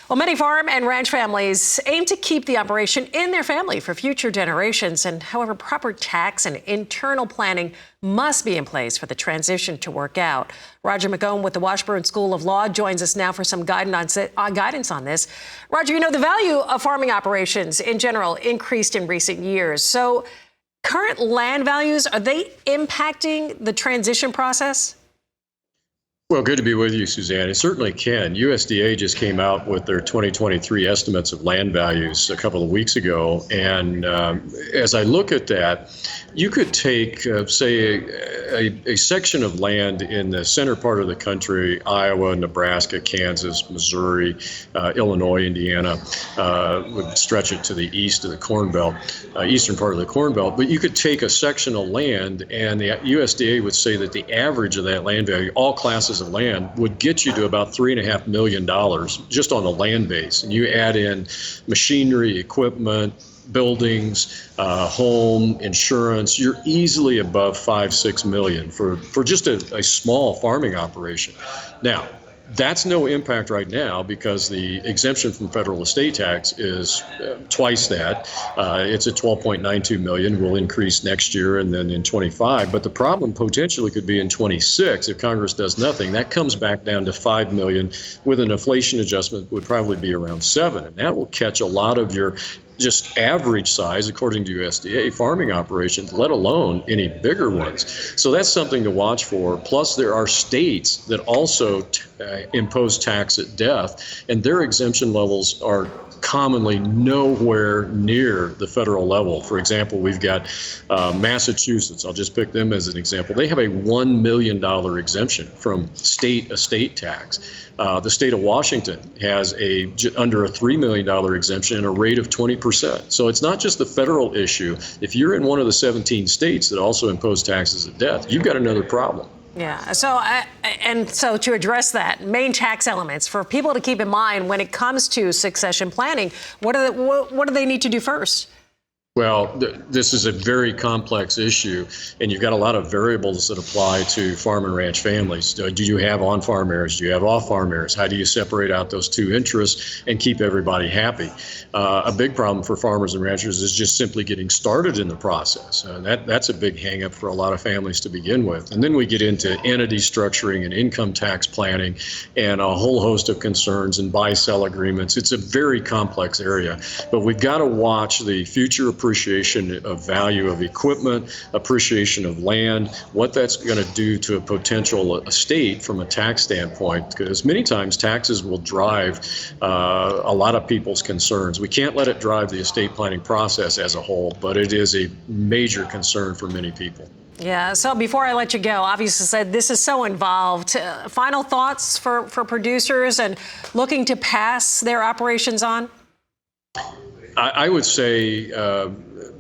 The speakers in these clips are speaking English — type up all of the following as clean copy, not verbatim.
Well, many farm and ranch families aim to keep the operation in their family for future generations. And however, proper tax and internal planning must be in place for the transition to work out. Roger McEowen with the Washburn School of Law joins us now for some guidance on this. Roger, you know, the value of farming operations in general increased in recent years. So current land values, are they impacting the transition process? Well, good to be with you, Suzanne. It certainly can. USDA just came out with their 2023 estimates of land values a couple of weeks ago. And as I look at that, you could take, say, a section of land in the center part of the country, Iowa, Nebraska, Kansas, Missouri, Illinois, Indiana, would stretch it to the east of the Corn Belt, eastern part of the Corn Belt. But you could take a section of land, and the USDA would say that the average of that land value, all classes of land, would get you to about $3.5 million just on the land base. And you add in machinery, equipment, buildings, home, insurance, you're easily above $5-6 million for just a small farming operation. Now, that's no impact right now because the exemption from federal estate tax is twice that. It's at $12.92 million. Will increase next year and then in 25. But the problem potentially could be in 26 if Congress does nothing. That comes back down to $5 million with an inflation adjustment would probably be around 7. And that will catch a lot of your just average size, according to USDA, farming operations, let alone any bigger ones. So that's something to watch for. Plus, there are states that also impose tax at death, and their exemption levels are commonly nowhere near the federal level. For example, we've got Massachusetts. I'll just pick them as an example. They have a $1 million exemption from state estate tax. The state of Washington has under a $3 million exemption and a rate of 20%. So it's not just the federal issue. If you're in one of the 17 states that also impose taxes at death, you've got another problem. Yeah. So to address that, main tax elements for people to keep in mind when it comes to succession planning, what do they need to do first? Well, this is a very complex issue, and you've got a lot of variables that apply to farm and ranch families. Do you have on-farm heirs? Do you have off-farm heirs? How do you separate out those two interests and keep everybody happy? A big problem for farmers and ranchers is just simply getting started in the process. That's a big hang-up for a lot of families to begin with. And then we get into entity structuring and income tax planning and a whole host of concerns and buy-sell agreements. It's a very complex area, but we've got to watch the future appreciation of value of equipment, appreciation of land, what that's going to do to a potential estate from a tax standpoint, because many times taxes will drive a lot of people's concerns. We can't let it drive the estate planning process as a whole, but it is a major concern for many people. Yeah, so before I let you go, obviously said this is so involved. Final thoughts for producers and looking to pass their operations on? I would say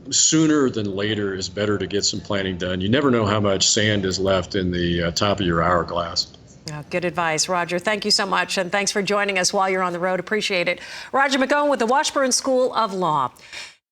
sooner than later is better to get some planning done. You never know how much sand is left in the top of your hourglass. Yeah, good advice, Roger. Thank you so much, and thanks for joining us while you're on the road. Appreciate it. Roger McEowen with the Washburn School of Law.